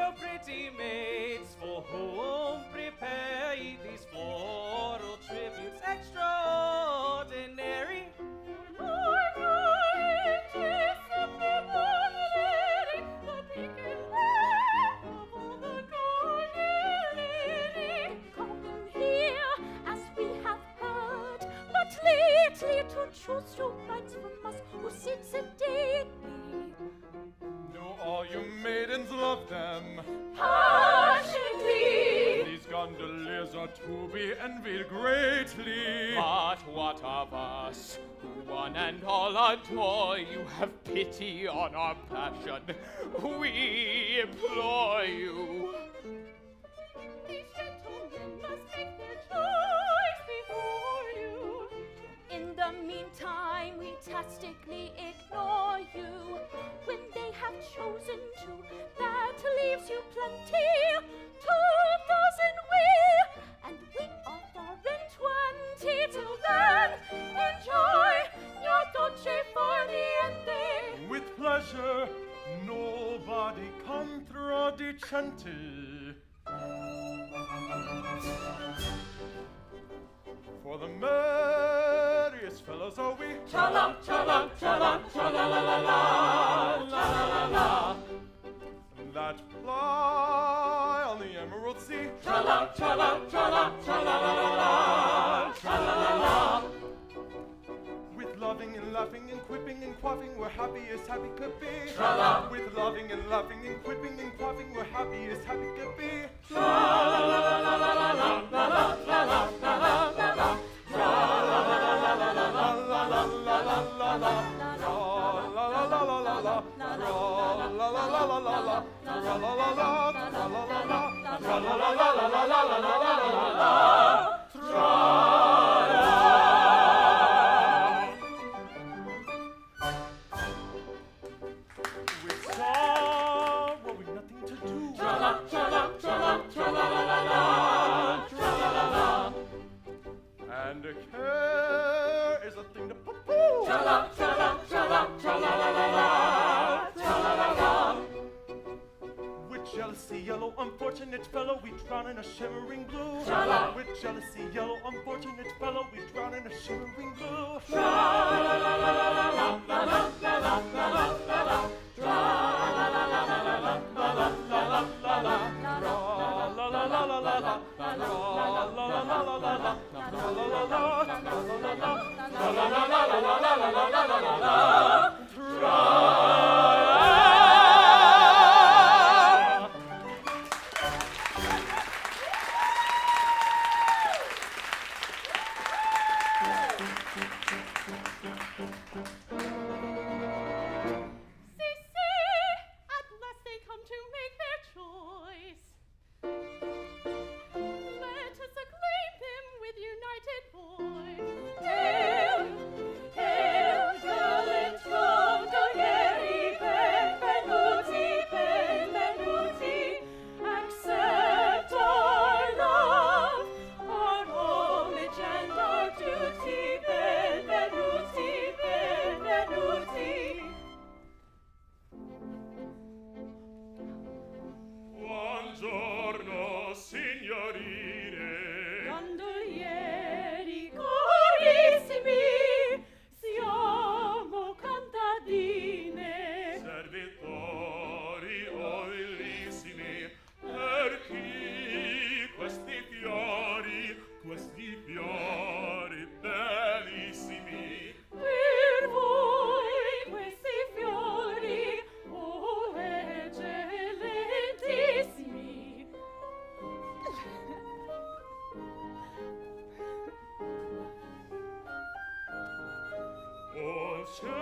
so pretty maids, for whom prepare ye these floral tributes extraordinary. Lately to choose your knights from us who sit sedately. Do all you maidens love them? Passionately. These gondoliers are to be envied greatly. But what of us, who one and all adore you? Have pity on our passion, we implore you. These gentlemen must make their choice before you. In the meantime, we tacitly ignore you. When they have chosen to, that leaves you plenty. 2,000 we, and we are 420. Till then, enjoy your dolce far niente. With pleasure, nobody contradicente. For the merriest fellows are we. Cha-la, cha-la, cha-la, cha-la-la-la-la, cha-la-la-la. That ply on the emerald sea. Cha-la, cha-la, cha-la, cha-la-la-la-la, cha-la-la-la. With loving and laughing and quipping and quaffing, we're happy as happy could be. Tra-la. With loving and laughing and quipping and quaffing, we're happy as happy could be. And a care is a thing to poo-poo. Tra-la, tra-la, tra-la, tra-la-la-la-la, tra-la-la-la. With jealousy, yellow, unfortunate fellow, we drown in a shimmering blue. Tra-la. With jealousy, yellow, unfortunate fellow, we drown in a shimmering blue. Tra-la-la-la-la-la-la-la-la-la-la-la. Buongiorno, signorine. Gondolieri carissimi, siamo contadine. Servitori bellissimi, per chi questi fiori bellissimi? Per voi questi fiori, oh eccellentissimi. Oh cielo,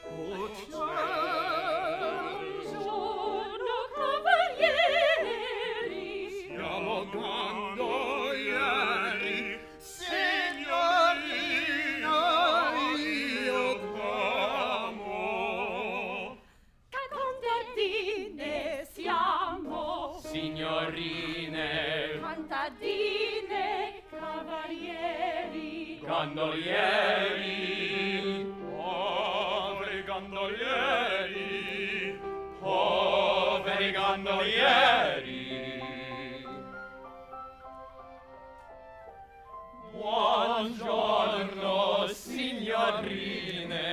oh Buongiorno cavalieri, siamo gondolieri, signorina, io t'amo. contadine siamo. Signorine, Contadine, cavalieri. gondolieri, Poveri gondolieri, gondolieri, poveri gondolieri. Buongiorno, signorine.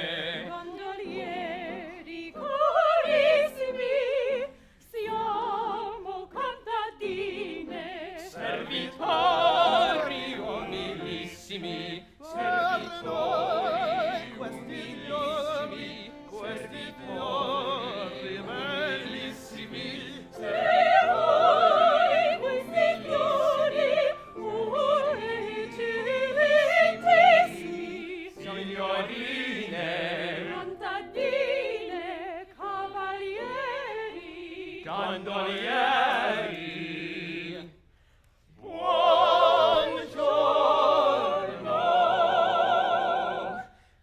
Gondolieri carissimi, siamo contadine. Servitori umilissimi, servitori umilissimi, servitori bellissimi, Signori, questi fiori, eccellentissimi. signorine, Contadine, cavalieri. gondolieri. Buongiorno,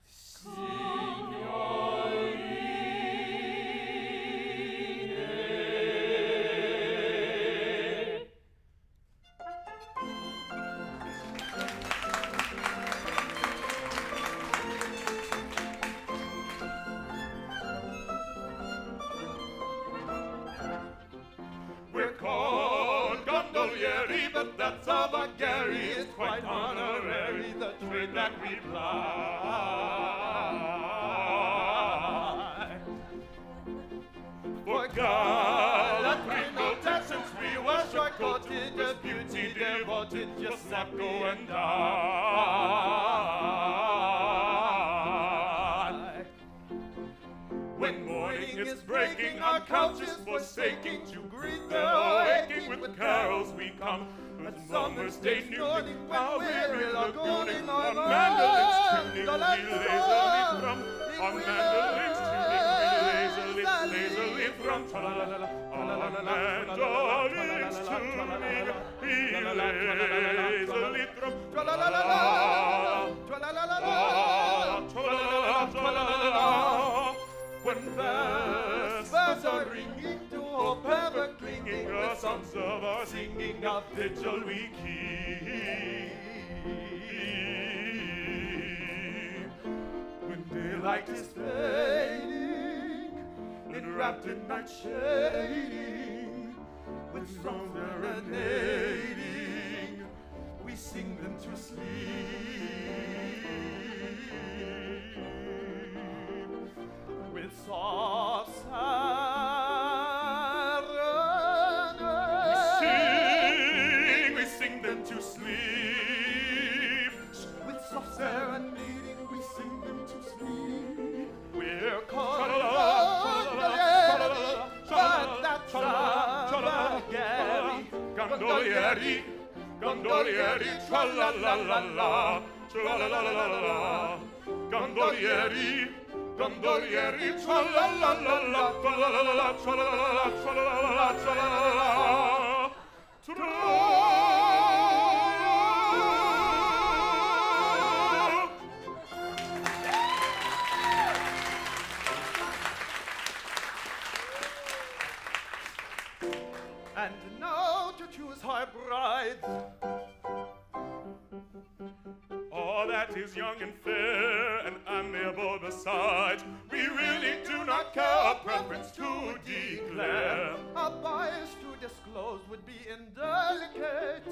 signorine. We're called gondolieri, but that's all Bulgari. It's quite honorary, the trade that we ply. For gallantry noted, since we were short-coated, as beauty devoted, Giuseppe and I. When morning is breaking, our couches forsaking, to greet the awaking with carols we come. As summer stay nooning, while weary lagooning, on mandolins tuning, we lazily thrum. On mandolins tuning, we lazily thrum. Tra-la-la-la-la. On mandolins tuning, we lazily thrum. Tra-la-la-la-la. Tra-la-la-la-la. Tra-la-la-la-la. When bells are ringing to hope ever clinging, the songs of our singing of vigil we keep. When daylight is fading, enwrapped in night shading, with songs serenading, we sing them to sleep. With soft serenade, we sing them to sleep. With soft serenading, we sing them to sleep. We're called gondolieri, gondolieri, tra-la-la-la-la, tra-la-la-la-la-la, gondolieri. Gondolieri, tra-la-la-la-la, tra-la-la-la-la, tra-la-la-la-la, tra-la-la-la-la, tra-la-la-la. And now to choose our brides. All that is young and fair and amiable besides, we really do not care a preference to declare. A bias to disclose would be indelicate.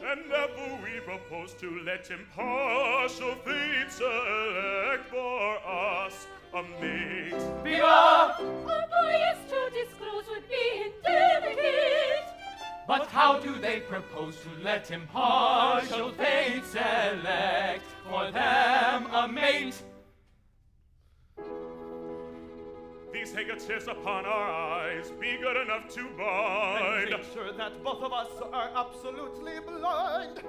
And therefore we propose to let impartial fate select for us a mate. Viva! A bias to disclose would be indelicate. But how do they propose to let impartial fate select for them a mate? These handkerchiefs upon our eyes be good enough to bind. And make sure that both of us are absolutely blind.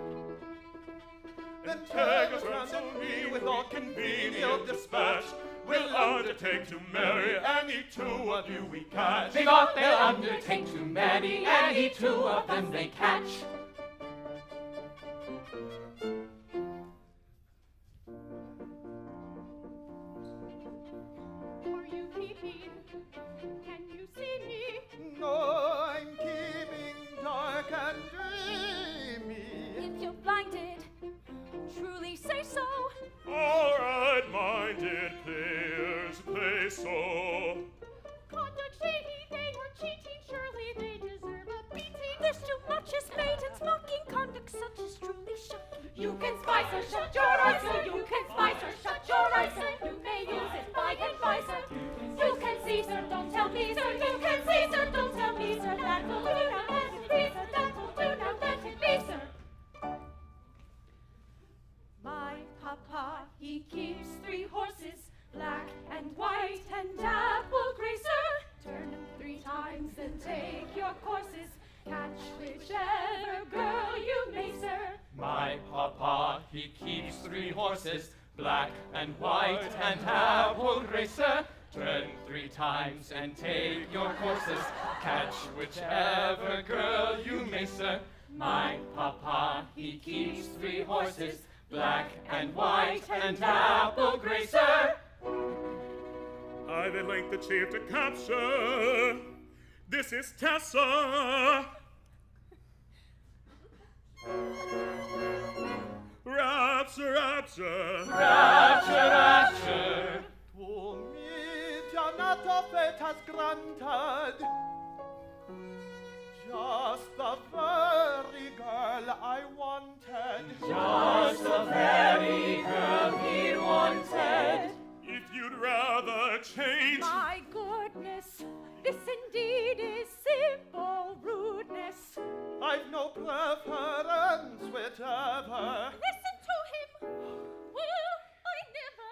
Then take us ransom me with all convenient dispatch. We'll undertake to marry any two of you we catch. Bigot, they'll undertake to marry any two of them they catch. Are you keeping? Can you see me? No, I'm keeping dark and dreamy. If you're blinded, truly say so. All right-minded players play so. Conduct shady, they are cheating, surely they deserve a beating. There's too much as maidens mocking, conduct such is truly shocking. You can spice or shut your eyes, sir. You can spice or shut your eyes, sir. You may use it by advisor. You can see, sir, don't tell me, sir. You can see, sir, don't tell me, sir. That will do now, let it be, sir. That will do now, let it be, sir. My papa, he keeps 3 horses, black and white and apple gray, sir. Turn them 3 times and take your courses. Catch whichever girl you may, sir. My papa, he keeps 3 horses, black and white and apple gray, sir. Turn 3 times and take your courses. Catch whichever girl you may, sir. My papa, he keeps 3 horses, black and white and apple gray, sir. I that length achieved to capture. This is Tessa. Rapture, rapture. Rapture, rapture. To me, Giannato fate has granted just the very girl I wanted. Just the very girl he wanted. If you'd rather change. My goodness, this indeed is simple rudeness. I've no preference whatever. Listen to him. Well, I never.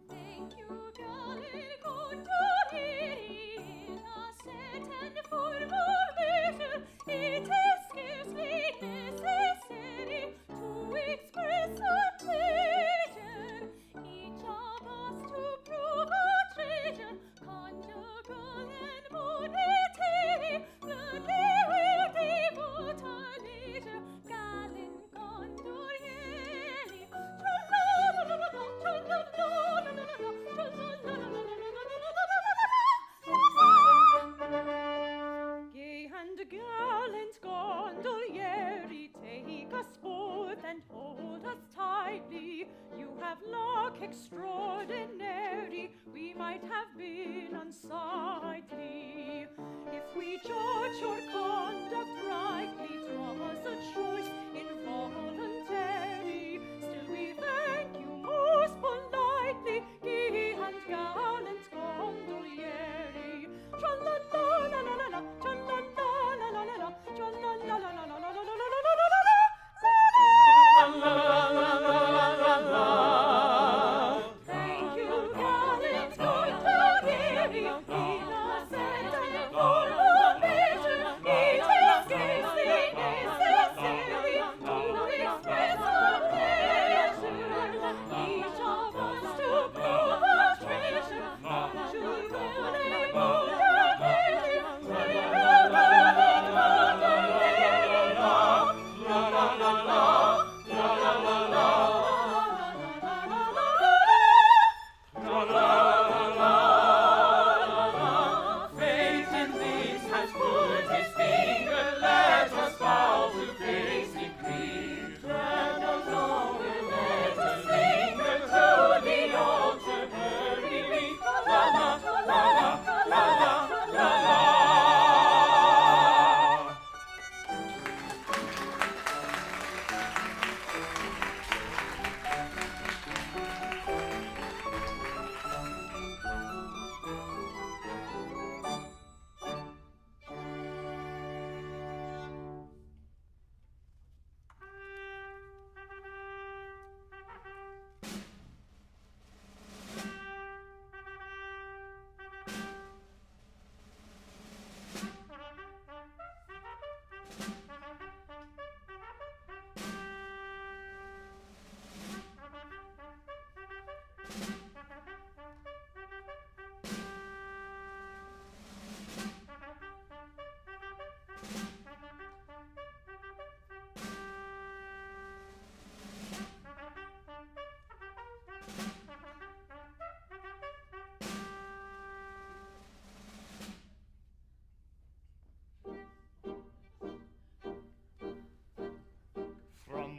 Thank you, darling, Gondoliers. La certain formation, it is scarcely necessary to express a pleasure. Each of us to prove a treasure, conjugal and monetary. Gladly will devote our leisure, gallant Gondolieri. Gay and gallant Gondolieri, take us forth and hold us tightly. You have luck extraordinary, we might have been unsightly. If we judge your conduct rightly, 'twas a choice involuntary. Still we thank you most politely, gay and gallant Gondolieri. Tra-la-la-la-la-la-la, tra-la-la-la-la-la-la, tra-la-la-la-la-la-la-la-la-la-la-la. Thank you, gallant Gondolieri.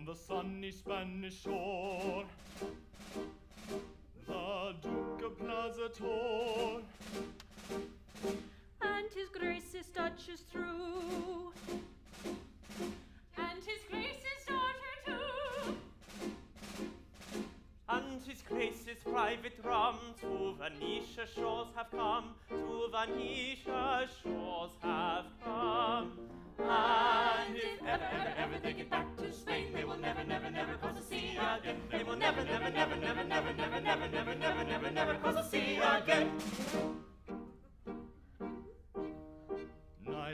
the sunny Spanish shore, the Duke of Plaza-Toro, and his grace's Duchess through, And his grace's daughter too. And his grace's private rum to Venetia shores have come, to Venetia shores have come. And if ever they get back to Spain, they will never cross the sea again. They will never cross the sea again.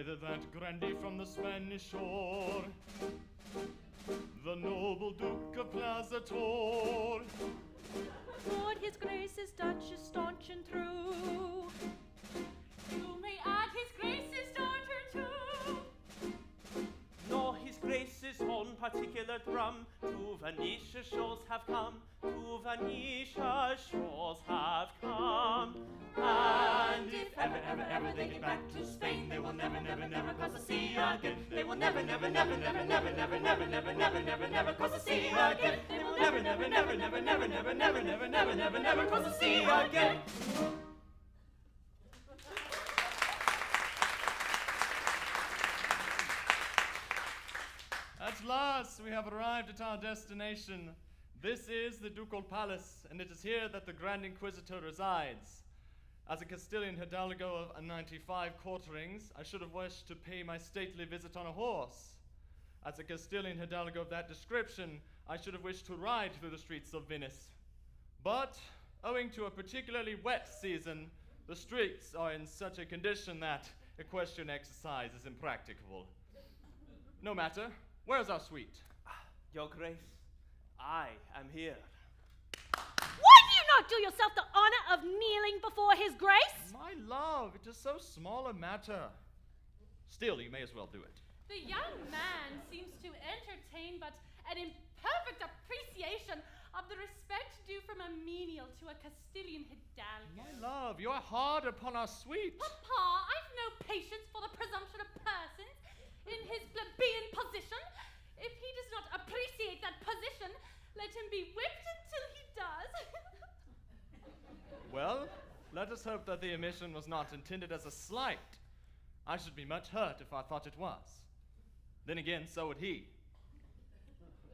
neither that grandee from the Spanish shore, the noble Duke of Plaza-Toro, Lord, his grace's Duchess staunch and true. You may add his grace's daughter too. Nor his grace's own particular drum to Venetia shores have come, to Venetia shores have come. And if ever they get back to Spain, they will never cross the sea again. They will never cross the sea again. They will never cross the sea again. At last we have arrived at our destination. This is the Ducal Palace, and it is here that the Grand Inquisitor resides. As a Castilian hidalgo of 95 quarterings, I should have wished to pay my stately visit on a horse. As a Castilian hidalgo of that description, I should have wished to ride through the streets of Venice. But, owing to a particularly wet season, the streets are in such a condition that equestrian exercise is impracticable. No matter. Where's our suite? Your Grace, I am here. Why do you not do yourself the honor of kneeling before his grace? My love, it is so small a matter. Still, you may as well do it. The young man seems to entertain but an imperfect appreciation of the respect due from a menial to a Castilian hidalgo. My love, you are hard upon our suite. Papa, I've no patience for the presumption of persons in his plebeian position. If he does not appreciate that position, let him be whipped until he does. Well, let us hope that the omission was not intended as a slight. I should be much hurt if I thought it was. Then again, so would he.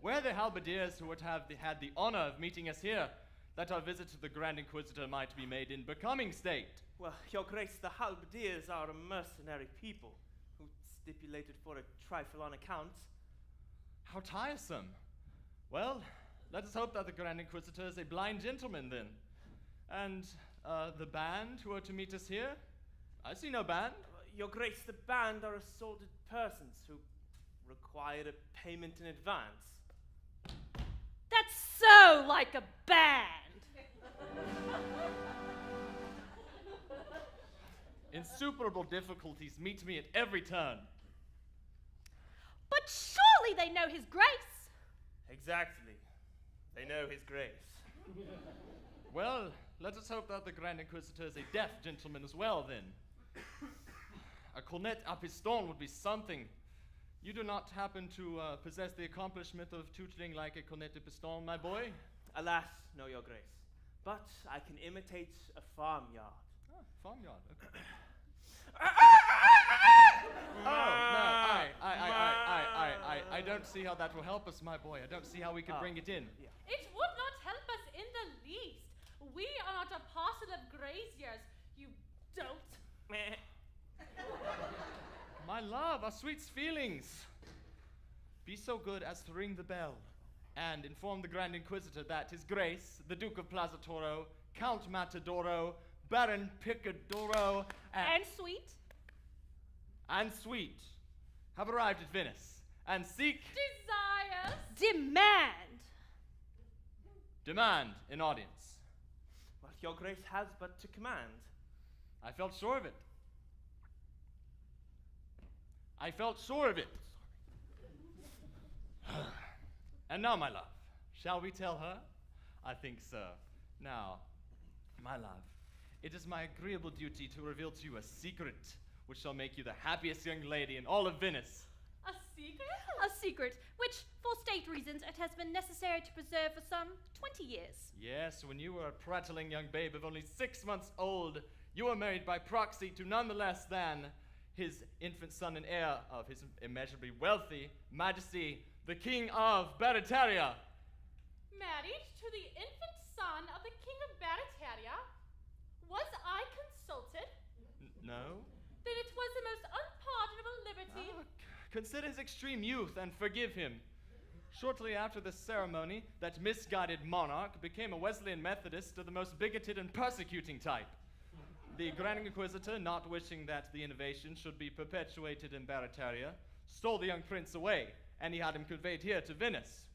Where are the halberdiers who would have had the honor of meeting us here, that our visit to the Grand Inquisitor might be made in becoming state? Well, Your Grace, the halberdiers are a mercenary people who stipulated for a trifle on account. How tiresome. Well, let us hope that the Grand Inquisitor is a blind gentleman then. And the band who are to meet us here? I see no band. Your Grace, the band are assorted persons who require a payment in advance. That's so like a band. Insuperable difficulties meet me at every turn. But surely they know his grace. Exactly. They know his grace. Well, let us hope that the Grand Inquisitor is a deaf gentleman as well, then. A cornet à piston would be something. You do not happen to possess the accomplishment of tutoring like a cornet à piston, my boy? Alas, no, Your Grace. But I can imitate a farmyard. Ah, farmyard, okay. I don't see how that will help us, my boy. I don't see how we could bring it in. Yeah. It would not help us in the least. We are not a parcel of graziers, you dolt. My love, our sweet's feelings. Be so good as to ring the bell and inform the Grand Inquisitor that His Grace, the Duke of Plaza-Toro, Count Matadoro, Baron Picadoro, And sweet. and Sweet have arrived at Venice and seek, Desires. demand an audience. Well, Your Grace has but to command. I felt sure of it. I felt sure of it. And now, my love, shall we tell her? I think so. Now, my love, it is my agreeable duty to reveal to you a secret which shall make you the happiest young lady in all of Venice. A secret? A secret, which, for state reasons, it has been necessary to preserve for some 20 years. Yes, when you were a prattling young babe of only 6 months old, you were married by proxy to none the less than his infant son and heir of his immeasurably wealthy Majesty, the King of Barataria. Married to the infant son of the King of Barataria? Was I consulted? No? Then it was the most unpardonable liberty. Consider his extreme youth and forgive him. Shortly after this ceremony, that misguided monarch became a Wesleyan Methodist of the most bigoted and persecuting type. The Grand Inquisitor, not wishing that the innovation should be perpetuated in Barataria, stole the young prince away, and he had him conveyed here to Venice.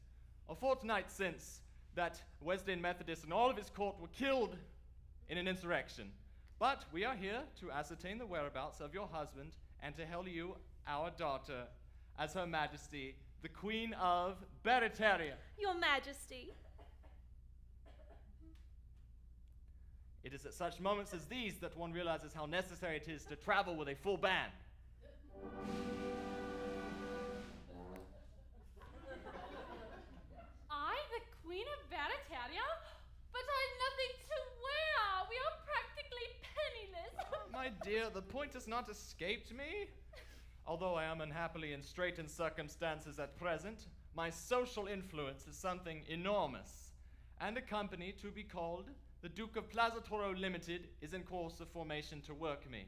A fortnight since, that Wesleyan Methodist and all of his court were killed in an insurrection. But we are here to ascertain the whereabouts of your husband and to hail you our daughter as Her Majesty, the Queen of Barataria. Your Majesty. It is at such moments as these that one realizes how necessary it is to travel with a full band. I, the Queen of Barataria? But I've nothing to wear. We are practically penniless. My dear, the point has not escaped me. Although I am unhappily in straitened circumstances at present, my social influence is something enormous. And a company to be called the Duke of Plaza-Toro Limited is in course of formation to work me,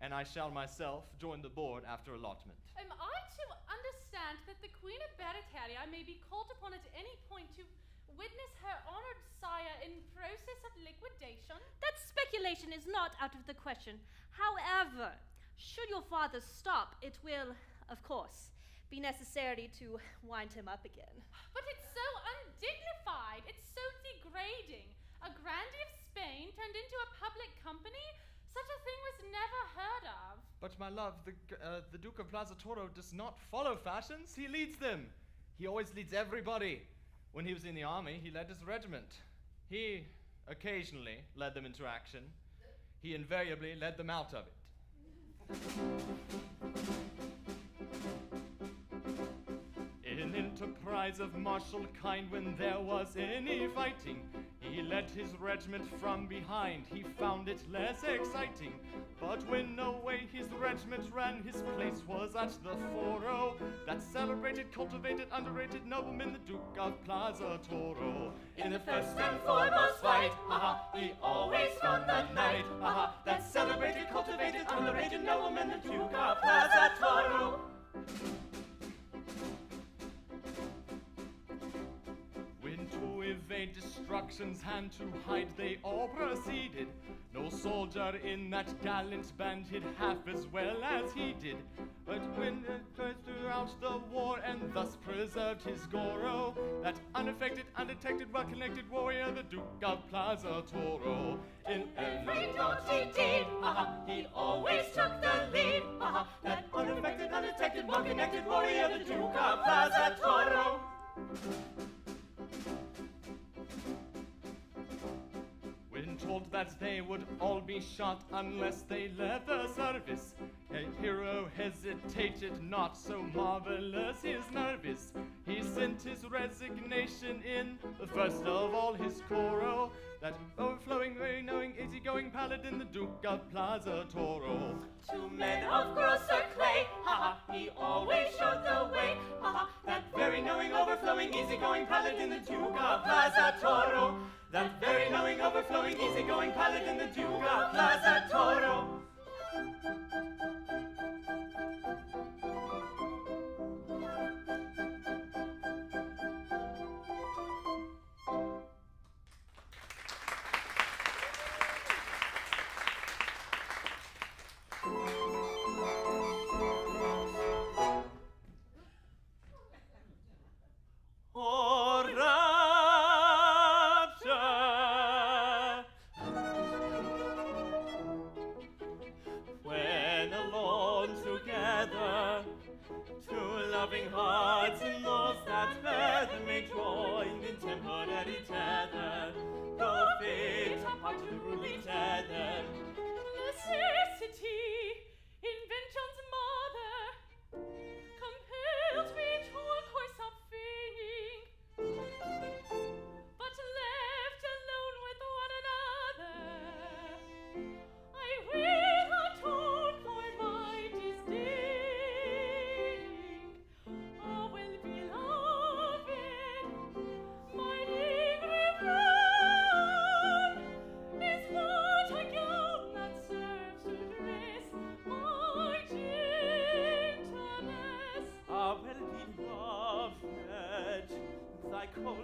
and I shall myself join the board after allotment. Am I to understand that the Queen of Barataria may be called upon at any point to witness her honored sire in process of liquidation? That speculation is not out of the question. However, should your father stop, it will, of course, be necessary to wind him up again. But it's so undignified. It's so degrading. A grandee of Spain turned into a public company? Such a thing was never heard of. But my love, the Duke of Plaza-Toro does not follow fashions. He leads them. He always leads everybody. When he was in the army, he led his regiment. He occasionally led them into action. He invariably led them out of it. In enterprise of martial kind, when there was any fighting, he led his regiment from behind. He found it less exciting. But when away his regiment ran, his place was at the foro. That celebrated, cultivated, underrated nobleman, the Duke of Plaza-Toro. In the first and foremost fight, he always found the night. That celebrated, cultivated, underrated nobleman, the Duke of Plaza-Toro. When to evade destruction's hand, to hide they all proceeded. No soldier in that gallant band hid half as well as he did. But when throughout the war and thus preserved his goro, that unaffected, undetected, well-connected warrior, the Duke of Plaza-Toro. In every doughty deed, he always took the lead. That unaffected, undetected, well-connected warrior, the Duke of Plaza-Toro. When told that they would all be shot unless they left the service, a hero hesitated not, so marvelous his nervous. He sent his resignation in, the first of all his coro, that overflowing, very knowing, easygoing paladin, the Duke of Plaza-Toro. To men of grosser clay, he always showed the way. That very knowing, overflowing, easygoing paladin, the Duke of Plaza-Toro. That very knowing, overflowing, easygoing paladin, the Duke of Plaza-Toro. Necessity, invention's mother. Compare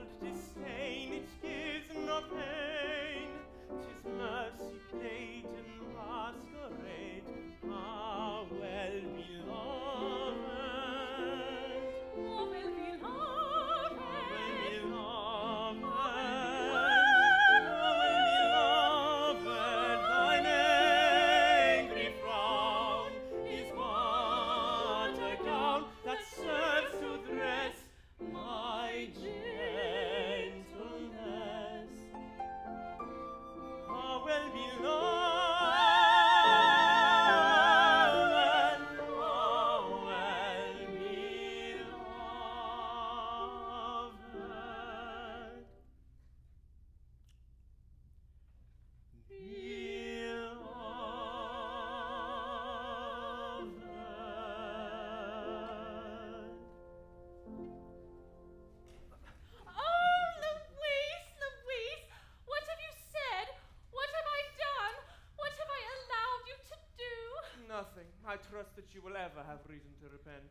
cold disdain, it gives no pain. 'Tis mercy played in masquerade, how well beloved. Oh, well beloved. Thine angry frown is but a gown that serves to dress my gentleness. How well beloved. Nothing. I trust that you will ever have reason to repent.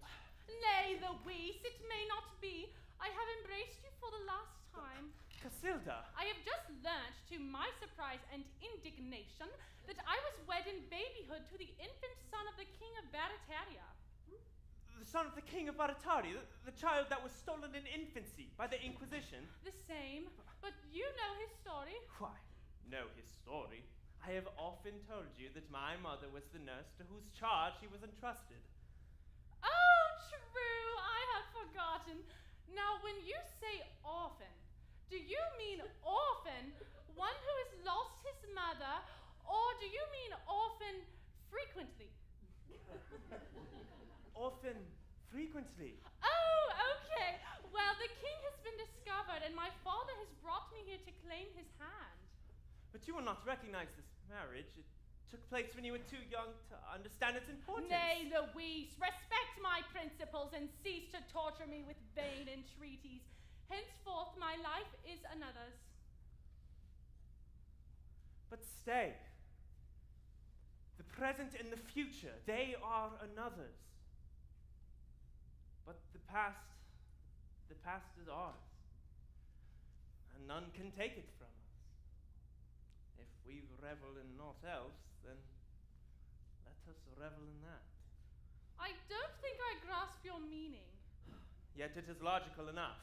Nay, Luiz, it may not be. I have embraced you for the last time. Casilda! I have just learnt, to my surprise and indignation, that I was wed in babyhood to the infant son of the King of Barataria. The son of the King of Barataria, the child that was stolen in infancy by the Inquisition? The same, but you know his story. Why, know his story? I have often told you that my mother was the nurse to whose charge he was entrusted. Oh, true, I had forgotten. Now, when you say orphan, do you mean orphan, one who has lost his mother, or do you mean orphan frequently? Orphan frequently. Oh, okay. Well, the king has been discovered, and my father has brought me here to claim his hand. But you will not recognize this marriage. It took place when you were too young to understand its importance. Nay, Luiz, respect my principles and cease to torture me with vain entreaties. Henceforth, my life is another's. But stay. The present and the future, they are another's. But the past is ours. And none can take it from us. If we revel in naught else, then let us revel in that. I don't think I grasp your meaning. Yet it is logical enough.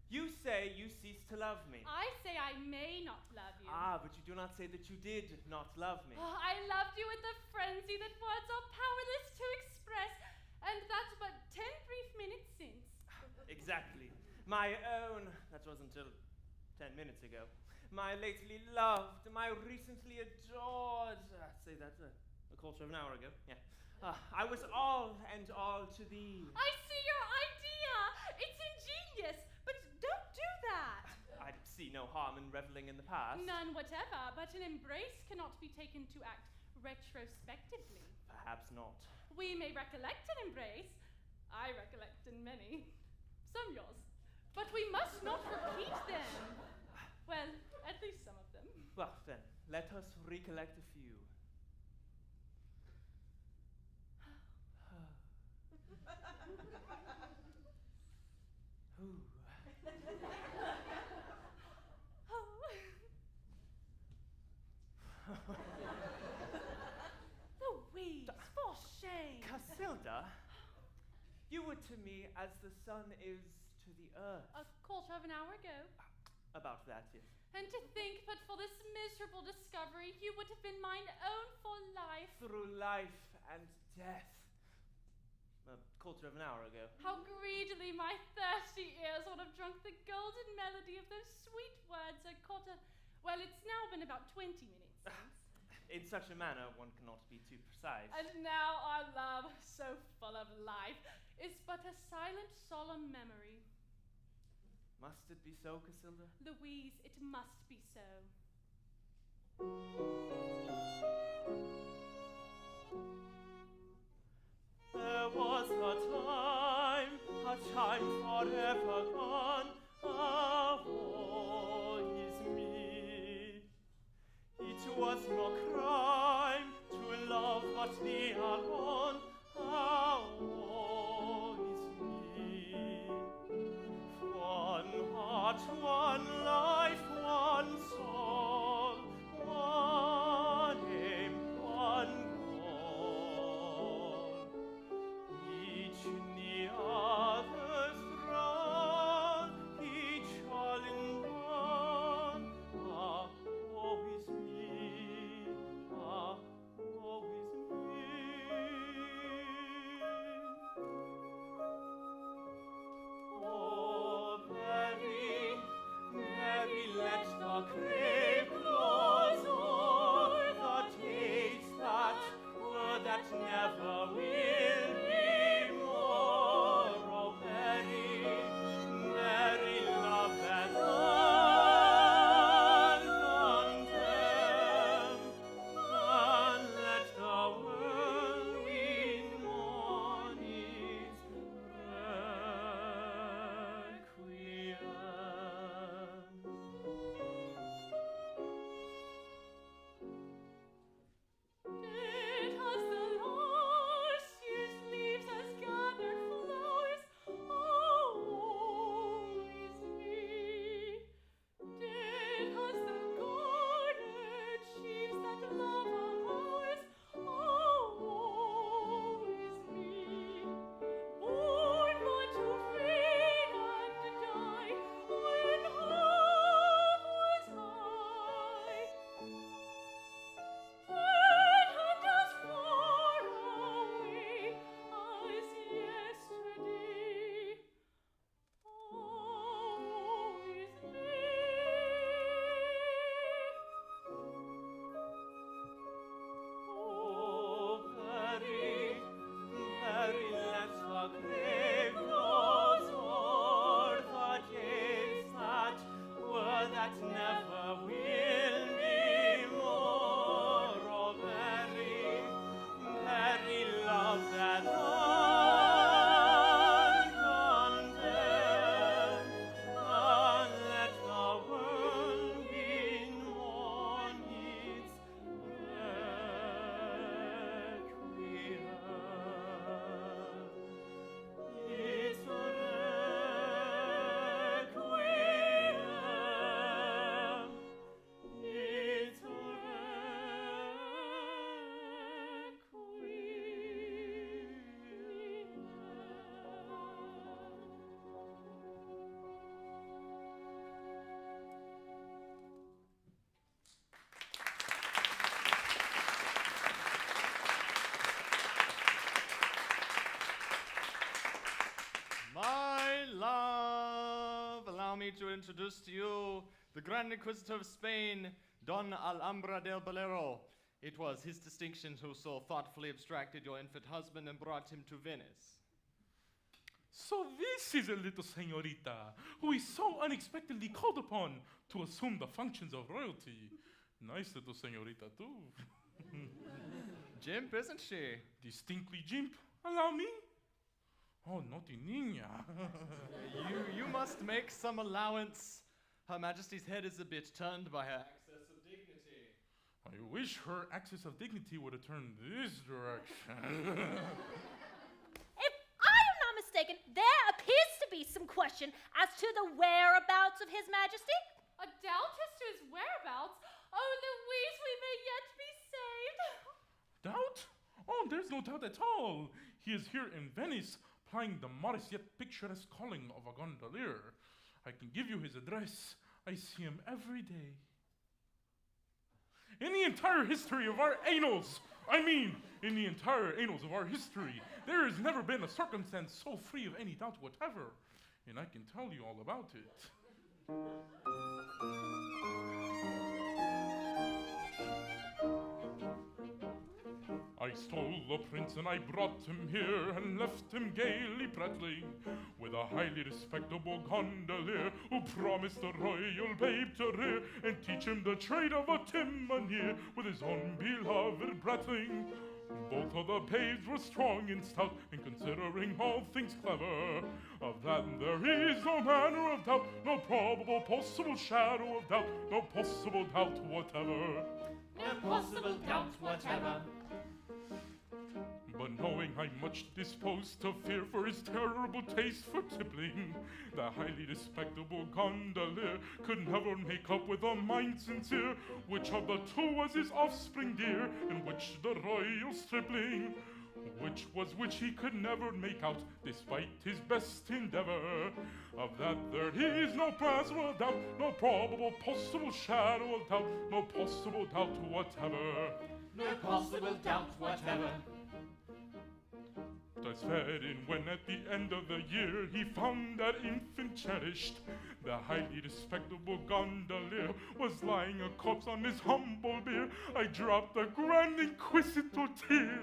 You say you cease to love me. I say I may not love you. Ah, but you do not say that you did not love me. Oh, I loved you with a frenzy that words are powerless to express, and that's but 10 brief minutes since. Exactly. My own, that was until 10 minutes ago. My lately loved, my recently adored, say that a quarter of an hour ago, yeah. I was all and all to thee. I see your idea. It's ingenious, but don't do that. I see no harm in reveling in the past. None whatever, but an embrace cannot be taken to act retrospectively. Perhaps not. We may recollect an embrace. I recollect in many. Some yours. But we must not repeat them. Well, at least some of them. Well, then, let us recollect a few. Luiz, for shame. Casilda, you were to me as the sun is to the earth. A quarter of an hour ago. About that, yes. And to think but for this miserable discovery, you would have been mine own for life. Through life and death. A quarter of an hour ago. How greedily my thirsty ears would have drunk the golden melody of those sweet words a quarter... Well, it's now been about 20 minutes since. In such a manner, one cannot be too precise. And now our love, so full of life, is but a silent, solemn memory. Must it be so, Casilda? Luiz, it must be so. There was a time forever gone, ah, woe is me. It was no crime to love but thee alone, ah, woe is me. One heart one life, one soul, one aim, one goal. Each in the other's throne, each all in one. Ah, woe is me, ah, woe is me. Oh, Mary, Mary, let the grave close o'er the days that were, that never will be more. Oh, Mary, Mary, love and uncondemned, and let the world in mourn its requiem. Dead as the last year's leaves, as gathered flowers, oh, woe is me. Dead as the guarded sheaves that love ours, oh, woe is me. Born but to fade and die, when hope was high. Dead and as far away as yesterday. Oh, woe is me. Oh, Mary, Mary, let the grave close o'er the days that were, that never will be more. Oh, Mary, Mary, love that uncondemned, and let the world in mourn its requiem. Its requiem. Its My love, allow me to introduce to you the Grand Inquisitor of Spain, Don Alhambra del Bolero. It was his distinction who so thoughtfully abstracted your infant husband and brought him to Venice. So this is a little señorita who is so unexpectedly called upon to assume the functions of royalty. Nice little señorita too. Jimp, isn't she? Distinctly jimp. Allow me. Oh, naughty niña. You must make some allowance. Her Majesty's head is a bit turned by her excess of dignity. I wish her access of dignity would have turned this direction. If I am not mistaken, there appears to be some question as to the whereabouts of His Majesty. A doubt as to his whereabouts? Oh, Luiz, we may yet be saved. Doubt? Oh, there's no doubt at all. He is here in Venice, plying the modest yet picturesque calling of a gondolier. I can give you his address. I see him every day. In the entire history of our annals, in the entire annals of our history, there has never been a circumstance so free of any doubt whatever. And I can tell you all about it. I stole the prince and I brought him here and left him gaily prattling with a highly respectable gondolier who promised a royal babe to rear and teach him the trade of a timonier with his own beloved prattling. Both of the babes were strong and stout, and considering all things clever, of that there is no manner of doubt, no probable possible shadow of doubt, no possible doubt whatever. No possible doubt whatever. But knowing I'm much disposed to fear for his terrible taste for tippling, the highly respectable gondolier could never make up with a mind sincere which of the two was his offspring dear, and which the royal stripling. Which was which he could never make out, despite his best endeavor. Of that there is no plausible doubt, no probable possible shadow of doubt, no possible doubt whatever. No possible doubt whatever. 'Twas fair in when at the end of the year he found that infant cherished. The highly respectable gondolier was lying a corpse on his humble bier. I dropped a Grand Inquisitor tear.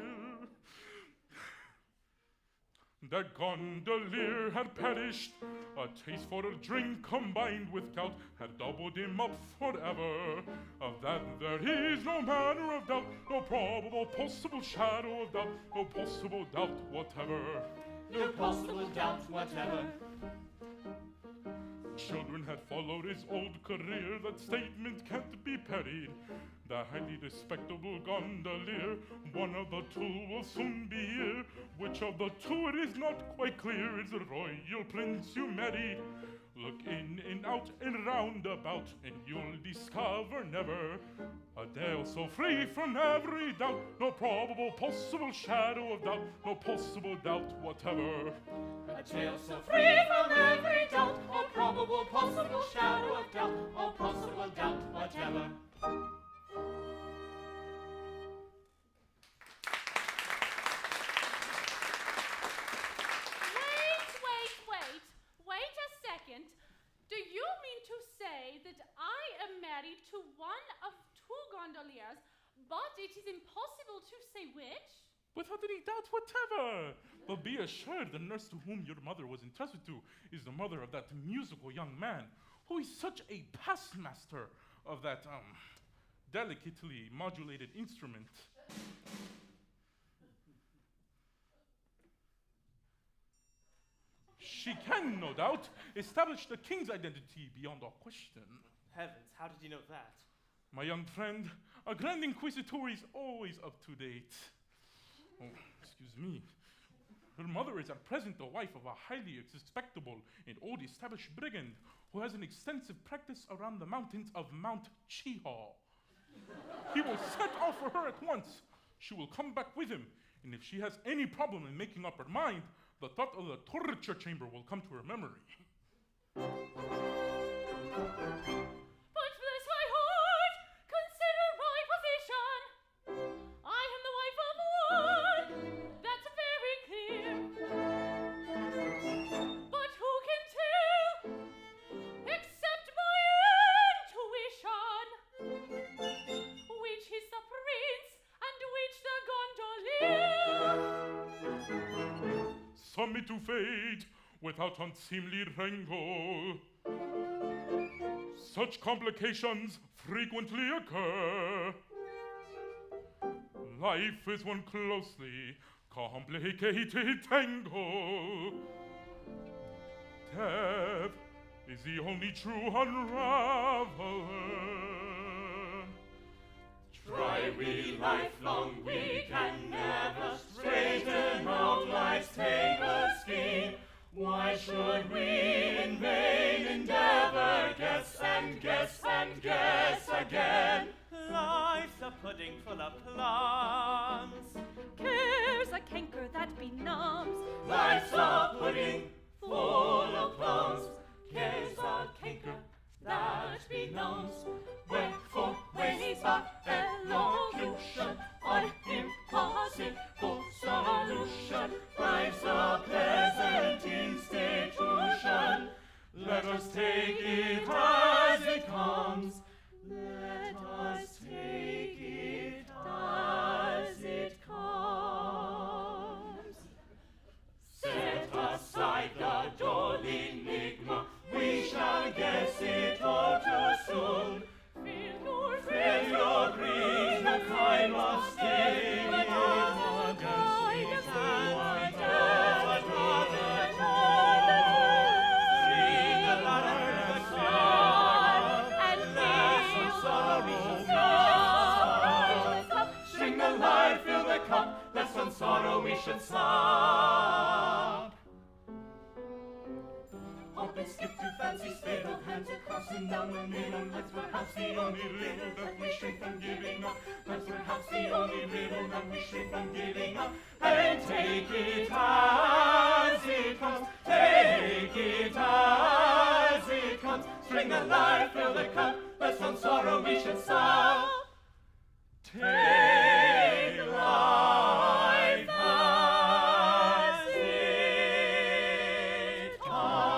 That gondolier had perished. A taste for a drink combined with gout had doubled him up forever. Of that there is no manner of doubt, no probable possible shadow of doubt, no possible doubt whatever. No possible doubt whatever. Children had followed his old career, that statement can't be parried. The highly respectable gondolier, one of the two will soon be here. Which of the two it is not quite clear is the royal prince you marry. Look in and out and round about, and you'll discover never a dale so free from every doubt, no probable possible shadow of doubt, no possible doubt whatever. A tale so free from every doubt, or probable possible shadow of doubt, or possible doubt whatever. Wait a second. Do you mean to say that I am married to one of two gondoliers, but it is impossible to say which? Without any doubt whatever. But be assured the nurse to whom your mother was entrusted to is the mother of that musical young man, who is such a past master of that, delicately modulated instrument. She can, no doubt, establish the king's identity beyond all question. Heavens, how did you know that? My young friend, a Grand Inquisitor is always up to date. Oh, excuse me. Her mother is at present the wife of a highly respectable and old established brigand who has an extensive practice around the mountains of Mount Cheehaw. He will set off for her at once. She will come back with him, and if she has any problem in making up her mind, the thought of the torture chamber will come to her memory. But bless my heart, consider my position. I am the wife of one, that's very clear. But who can tell, except my intuition, which is the prince and which the gondolier? Submit to fate without unseemly wrangle. Such complications frequently occur. Life is one closely complicated tangle. Death is the only true unraveler. Try we lifelong, we can never straighten out life's tangled skein. Why should we in vain endeavor, guess and guess and guess again? Life's a pudding full of plums. Care's a canker that benumbs. Life's a pudding full of plums. Care's a canker that benumbs. Wherefore waste our elocution on impossible solution? Life's a pleasant institution. Let us take it as it comes. Let us take it as it comes. Set aside the dull enigma, we shall guess it all too soon. Fill your green, the kind must stay. Sing the ladder, down the middle. That's perhaps the only riddle that we shrink from giving up. That's perhaps the only riddle that we shrink from giving up. And take it as it comes. Take it as it comes. String the lyre, fill the cup. Lest on sorrow we should sob. Take life as it comes.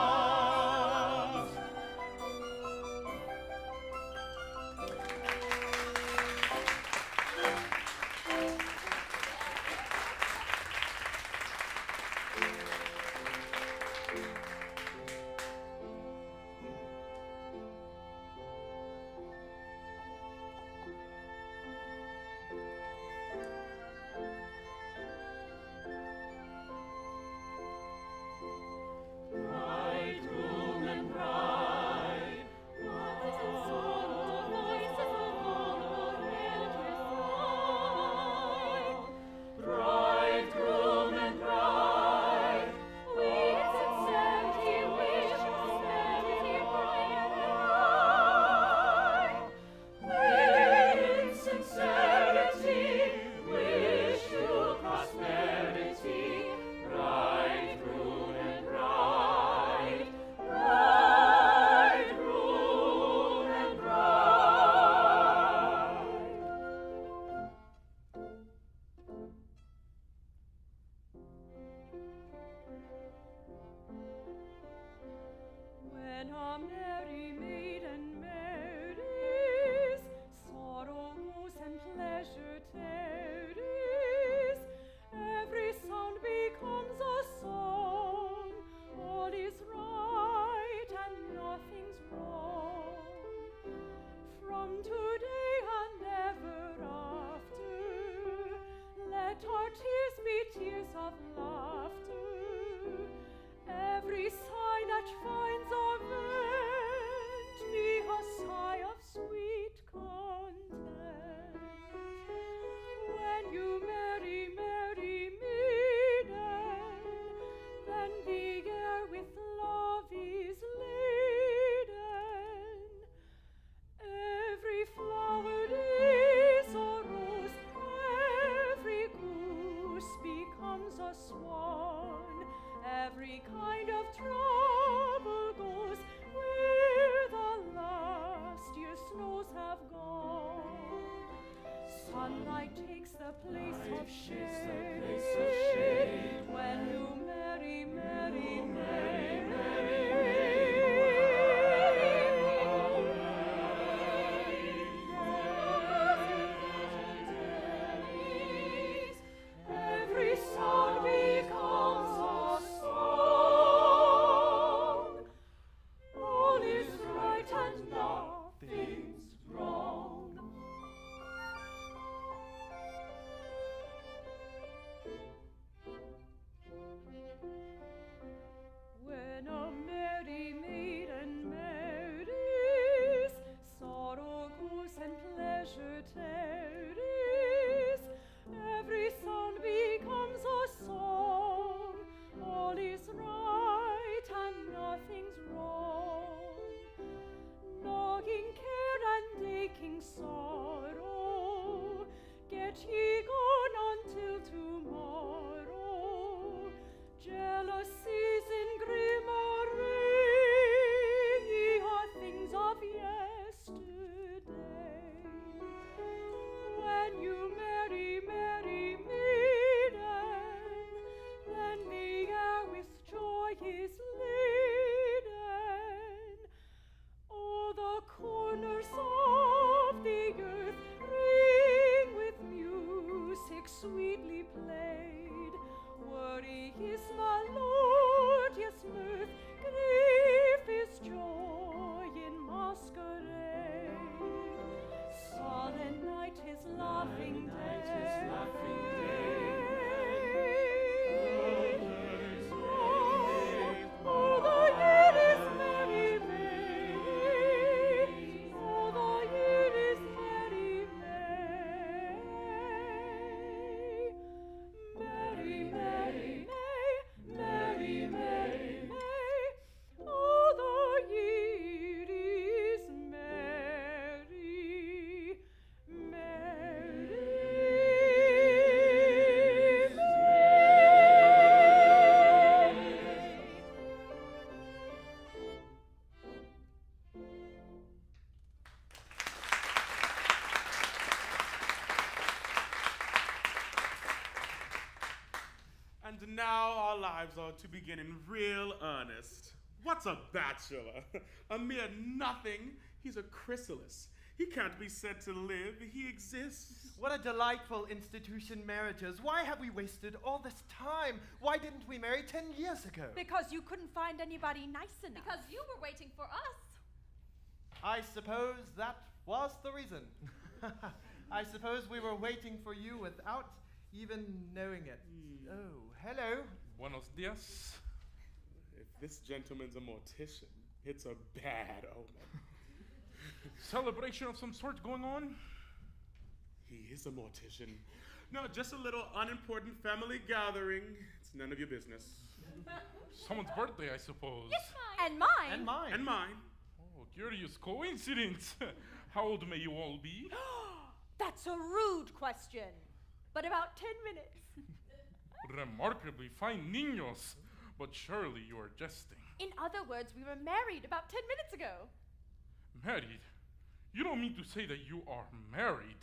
now our lives are to begin in real earnest. What's a bachelor? A mere nothing. He's a chrysalis. He can't be said to live. He exists. What a delightful institution marriage is. Why have we wasted all this time? Why didn't we marry 10 years ago? Because you couldn't find anybody nice enough. Because you were waiting for us. I suppose that was the reason. I suppose we were waiting for you without even knowing it. Oh, hello. Buenos dias. If this gentleman's a mortician, it's a bad omen. Celebration of some sort going on? He is a mortician. No, just a little unimportant family gathering. It's none of your business. Someone's birthday, I suppose. Yes, mine. And mine. And mine. And mine. Oh, curious coincidence. How old may you all be? That's a rude question. But about 10 minutes. Remarkably fine niños. But surely you are jesting. In other words, we were married about 10 minutes ago. Married? You don't mean to say that you are married?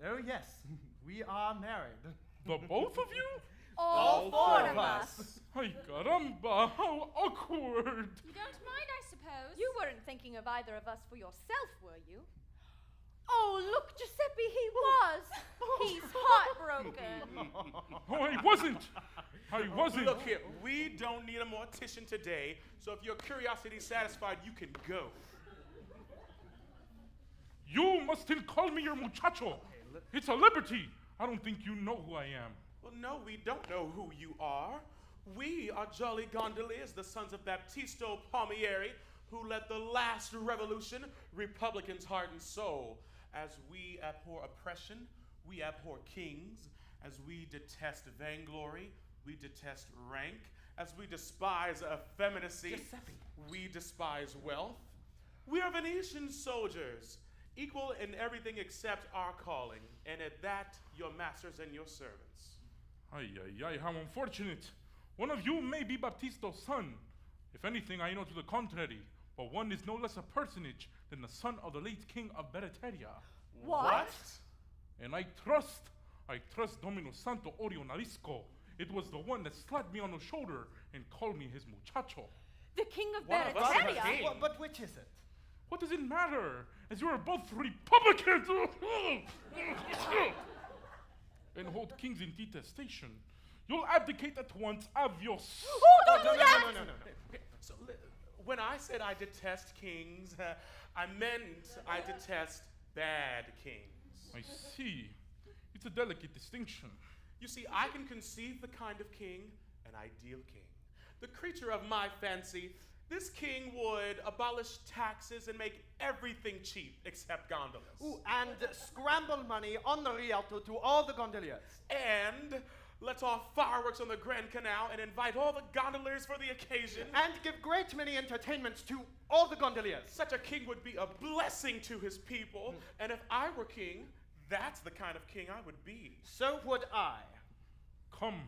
Oh, yes. We are married. The both of you? All four of us. Ay caramba, how awkward! You don't mind, I suppose. You weren't thinking of either of us for yourself, were you? Oh, look, Giuseppe, he was. He's heartbroken. Oh, I wasn't! I wasn't! Look here, we don't need a mortician today, so if your curiosity's satisfied, you can go. You must still call me your muchacho. It's a liberty. I don't think you know who I am. Well, no, we don't know who you are. We are jolly Gondoliers, the sons of Baptisto Palmieri, who led the last revolution, Republicans' heart and soul. As we abhor oppression, we abhor kings. As we detest vainglory, we detest rank. As we despise effeminacy, Giuseppe. we despise wealth. We are Venetian soldiers, equal in everything except our calling, and at that, your masters and your servants. Ay, ay, ay, how unfortunate. One of you may be Baptisto's son. If anything, I know to the contrary. But one is no less a personage than the son of the late king of Barataria. What? And I trust Domino Santo Orionarisco. It was the one that slapped me on the shoulder and called me his muchacho. The king of One of us is Barataria? king. But which is it? What does it matter? As you are both Republicans and hold kings in detestation. You'll abdicate at once, avios. Don't do that! No. Okay, so when I said I detest kings, I meant I detest bad kings. I see. It's a delicate distinction. You see, I can conceive the kind of king, an ideal king. The creature of my fancy, this king would abolish taxes and make everything cheap except gondolas. Ooh, and scramble money on the Rialto to all the gondoliers. And let off fireworks on the Grand Canal and invite all the gondoliers for the occasion. And give great many entertainments to all the gondoliers. Such a king would be a blessing to his people. And if I were king, that's the kind of king I would be. So would I. Come.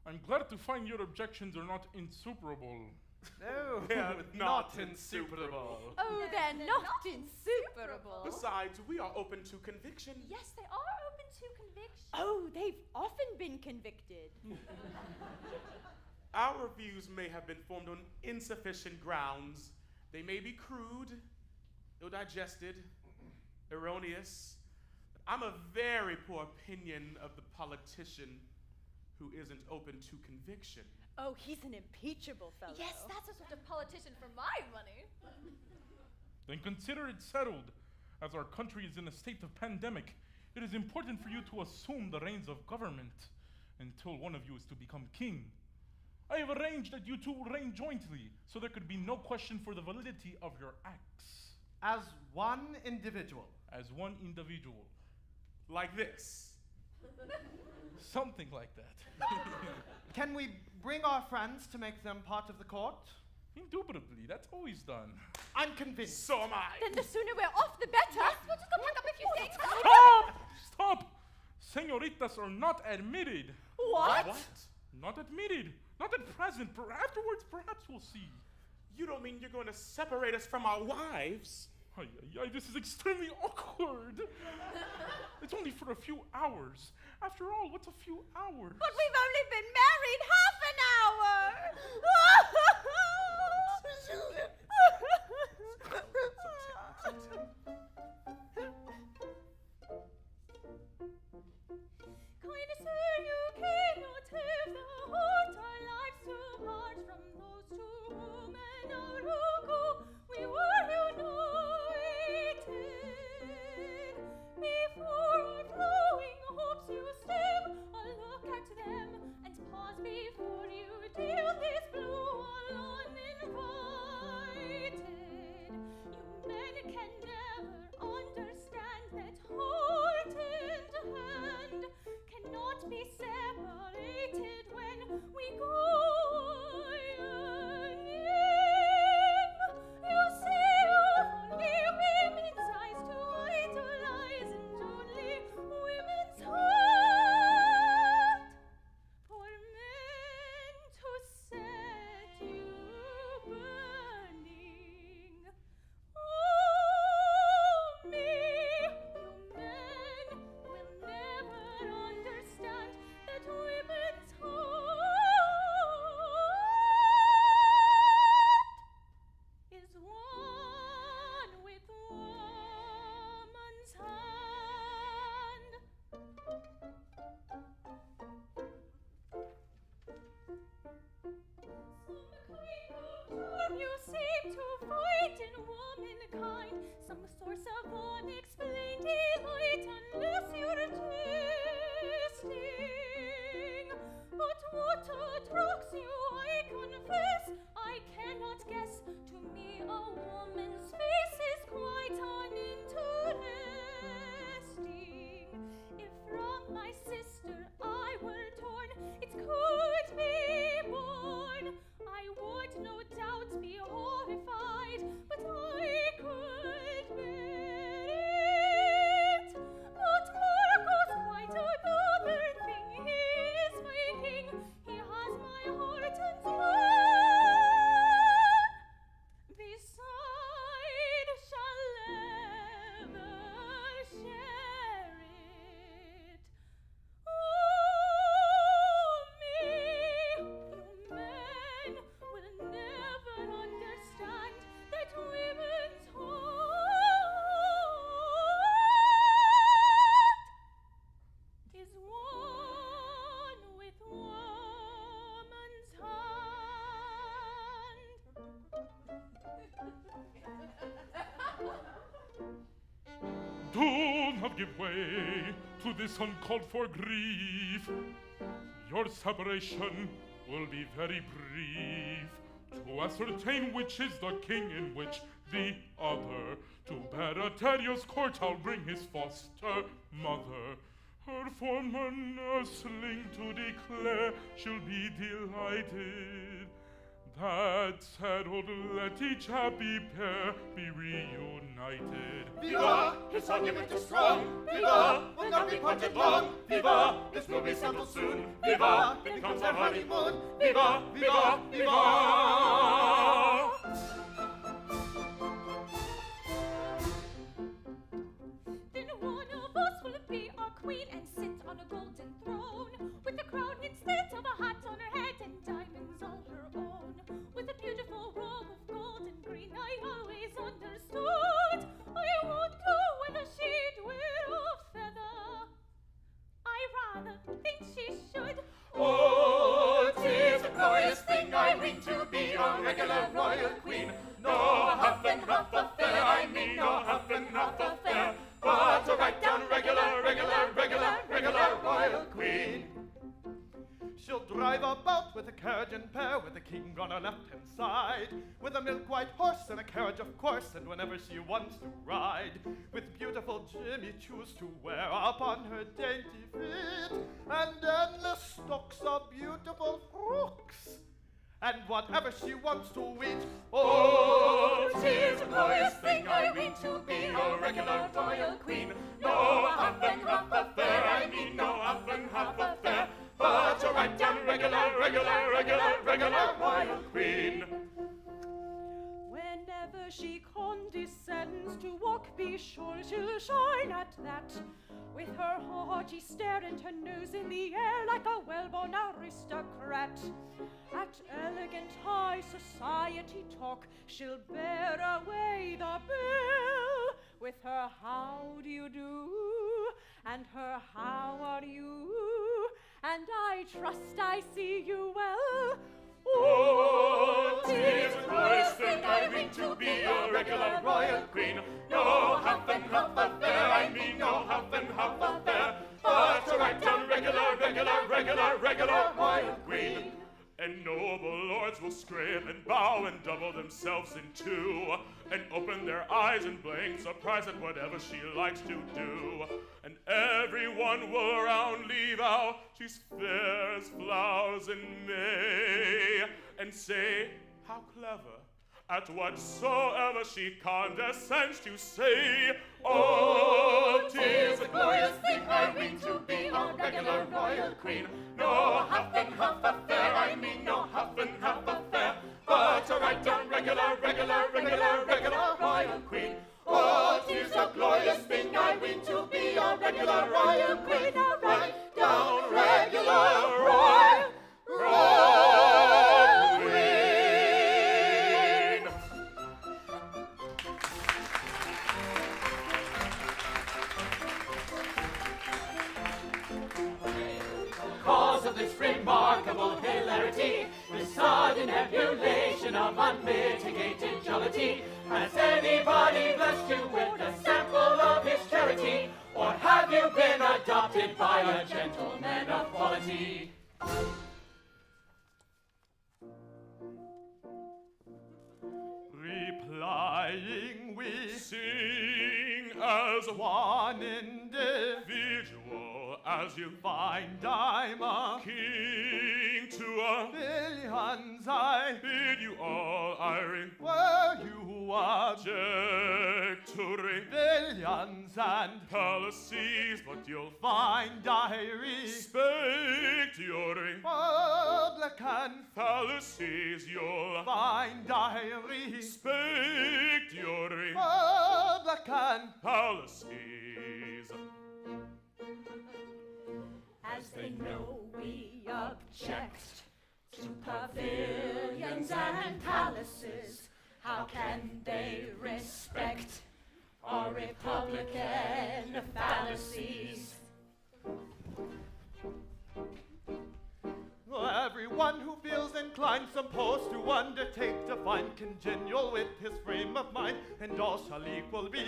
I'm glad to find your objections are not insuperable. No, They're not insuperable. Oh, they're not insuperable. Besides, we are open to conviction. Yes, they are open to conviction. Oh, they've often been convicted. Our views may have been formed on insufficient grounds. They may be crude, ill-digested, erroneous. I'm a very poor opinion of the politician who isn't open to conviction. Oh, he's an impeachable fellow. Yes, that's a sort of politician for my money. Then consider it settled. As our country is in a state of pandemic, it is important for you to assume the reins of government until one of you is to become king. I have arranged that you two will reign jointly, so there could be no question for the validity of your acts. as one individual. As one individual. Like this. Something like that. Can we bring our friends to make them part of the court? Indubitably, that's always done. I'm convinced. So am I. Then the sooner we're off, the better. Yes, we'll just go pack up a few things. Stop! Stop! Senoritas are not admitted. What? Not admitted. Not at present. Afterwards, perhaps we'll see. You don't mean you're going to separate us from our wives? This is extremely awkward. It's only for a few hours. After all, what's a few hours? But we've only been married half an hour. Kind sir, you cannot have the heart. Our lives too hard from those two women hour ago. We were united. Before our flowing hopes you stem, a look at them and pause before you deal this blow all uninvited. You men can never understand that heart and hand cannot be separated when we go yearning. You see only women's eyes to idolize and only women's heart for men to set you burning. Oh, me, you men will never understand that women's heart is one with woman's hand. You seem to fight in womankind, some source of unexplained delight, unless you're testing. But what attracts you, I confess, I cannot guess. To me, a woman's face is quite uninteresting. If from my sister I were torn, it could be borne. I would no doubt be horrified, but I could bear it. But Marco's quite another thing he is making. He has my heart and mind. Beside shall ever share it. Oh, me, you men will never understand that women's heart is one with woman's hand. Do not give way to this uncalled for grief. Your separation will be very brief. To ascertain which is the king and which the other, to Barataria's court I'll bring his foster mother. Her former nursling to declare she'll be delighted. That settled, let each happy pair be reunited. Viva! His argument is strong. Viva! Will not be parted long. Viva! This will be settled soon. Viva! It becomes our honeymoon. Viva! Viva! Viva! Then one of us will be our queen and sit on a golden throne, with a crown instead of a hat on her head and diamonds all her own. With a beautiful robe of gold and green, I always understood. I wonder whether she'd wear a feather. I rather think she should. Oh, 'tis a glorious thing, I mean, to be a regular royal queen. No huff and huff affair, I mean no huff and huff affair, but a right down regular royal queen. She'll drive about with a carriage and pair, with the king on her left-hand side, with a milk-white horse and a carriage, of course, and whenever she wants to ride, with beautiful Jimmy Choos to wear upon her dainty feet, and endless stocks of beautiful frocks, and whatever she wants to eat. Oh, 'tis a glorious thing, I mean, to be a regular royal queen. No huff and huff affair, I mean no huff and huff affair, but a right down regular royal queen. Whenever she condescends to walk, be sure she'll shine at that. With her haughty stare and her nose in the air like a well-born aristocrat. At elegant high society talk, she'll bear away the bill. With her how do you do, and her how are you, and I trust I see you well. Oh, 'tis a glorious thing, I mean, to be a regular royal queen. No huff and huff affair, I mean no huff and huff affair, but a right down regular royal queen. And noble lords will scrape and bow and double themselves in two, and open their eyes in blank surprise at whatever she likes to do. And everyone will roundly vow she's fair as flowers in May, and say, how clever, at whatsoever she condescends to say. Oh, 'tis a glorious thing, I mean, to be a regular royal queen. No huff and huff affair, I mean no huff and huff affair, but a right down regular royal queen. Oh, 'tis a glorious thing, I mean, to be a regular royal queen. A right down regular royal queen. Cause of this remarkable hilarity, this sudden ebullition of unmitigated jollity, has anybody blessed you with a sample of his charity, or have you been adopted by a gentleman of quality? Replying we Sing as one individual, as you find I'm a king to a billions I bid you all I ring were you object to ring billions and palaces, but you'll find I respect your ring publican palaces, you'll find I respect your ring publican palaces. As they know we object to pavilions and palaces, how can they respect our republican fallacies? Everyone who feels inclined supposed to undertake to find congenial with his frame of mind, and all shall equal be.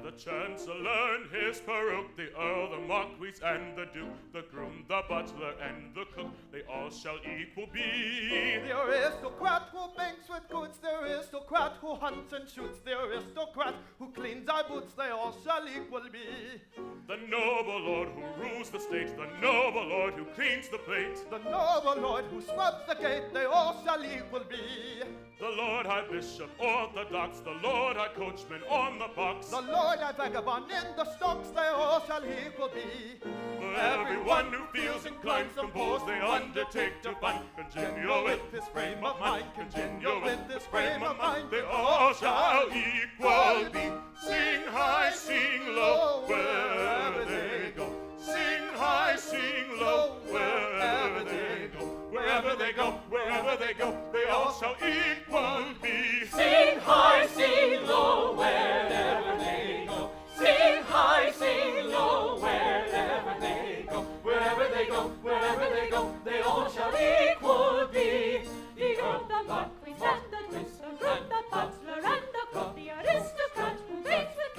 The chancellor and his peruke, the earl, the marquis, and the duke, the groom, the butler, and the cook, they all shall equal be. The aristocrat who banks with goods, the aristocrat who hunts and shoots, the aristocrat who cleans our boots, they all shall equal be. The noble lord who rules the state, the noble lord who cleans the plate, The noble lord who scrubs the gate, they all shall equal be. the lord high bishop orthodox, the lord high coachman on the box, The lord high vagabond in the stocks, they all shall equal be. for everyone who feels inclined to compose, they undertake to find congenial with his frame of mind, congenial with his frame of mind, they all shall equal be. Sing high, sing low, wherever they go. Sing high, sing low, wherever they go. Wherever they go, wherever they go, they all shall equal be. Sing high, sing low, wherever they go. Sing high, sing low, wherever they go. Wherever they go, wherever they go, they all shall equal be. The earl, The marquis and the duke, the groom, the butler and the cook, the aristocrat who makes the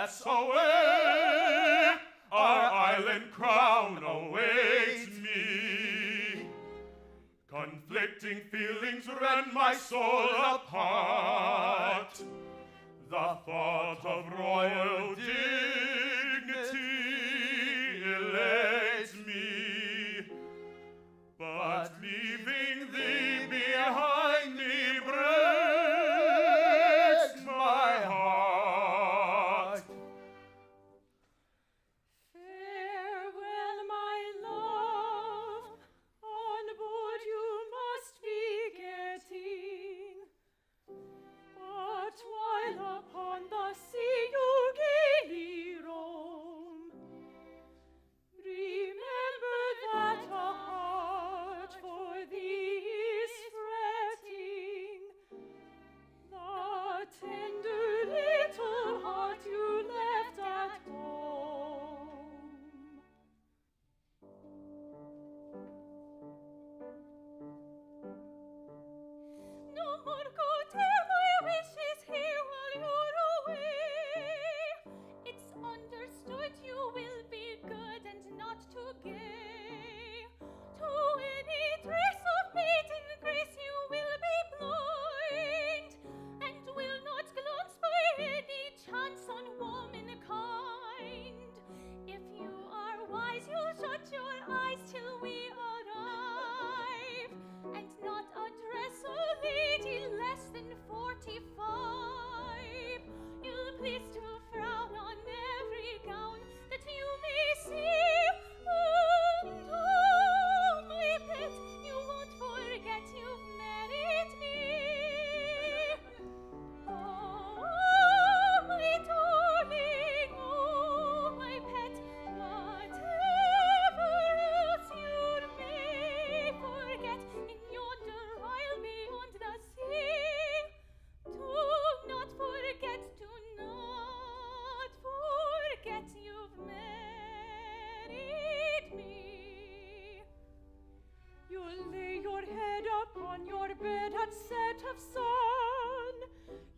That's away, our island crown awaits me. Conflicting feelings rend my soul apart. The thought of royal dignity elates me, but leaving thee behind me breaks my heart. Farewell, my love, on board you must be getting, but while upon the sea you gaily roam, remember that a heart for thee is fretting, the tender little heart you left at home. No more go tell my wishes here while you're away. It's understood you will be good and not too gay. To any trace of maiden grace you will be blind, and will not glance by any chance on womankind. If you are wise, you'll shut your eyes till we arrive, and not address a lady less than 45. You'll please to frown on every gown that you may see, and oh, my pet, you won't forget you've married me. Oh, my darling, oh, my pet, whatever else you may forget in yonder isle beyond the sea, do not forget, do not forget you've married me. You'll lay your head upon your bed at set of sun.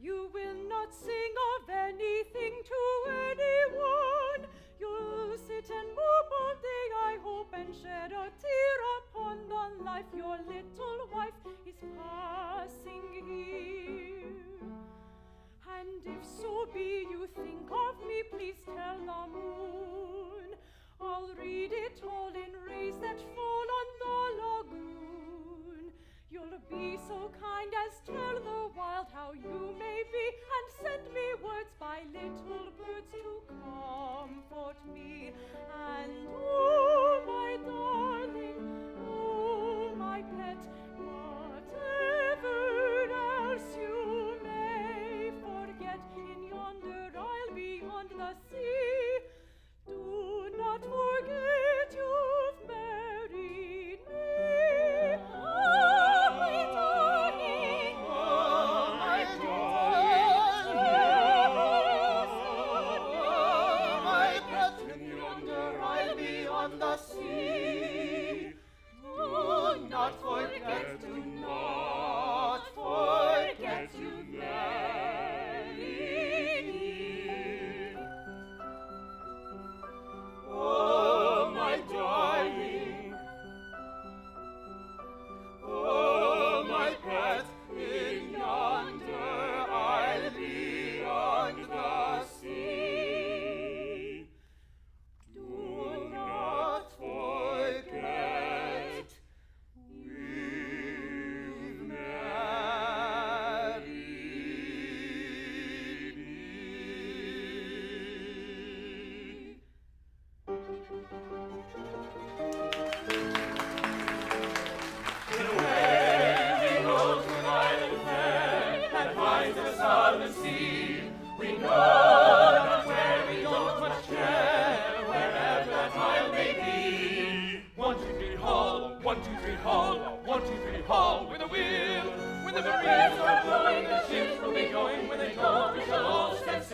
You will not sing of anything to anyone. You'll sit and mope all day, I hope, and shed a tear upon the life your little wife is passing here. And if so be you think of me, please tell the moon. I'll read it all in rays that fall on the lagoon. You'll be so kind as tell the wild how you may be, and send me words by little birds to comfort me. And oh, my darling, oh, my pet, whatever else you may forget in yonder isle beyond the sea, do not forget you've married me. Oh, my darling, oh, my pet, in yonder isle beyond the sea, do not forget, do not forget you've married me. Oh, my darling, oh, my pet, in yonder isle beyond the sea, do not forget we've married me. We go to an island fair that finds us on the sea. We know not where, we don't much care, wherever that isle may be. 1, 2, 3, haul, 1, 2, 3, haul, 1, 2, 3, haul with a wheel. When the breeze are blowing, the ships will be going. When they go, we shall all stand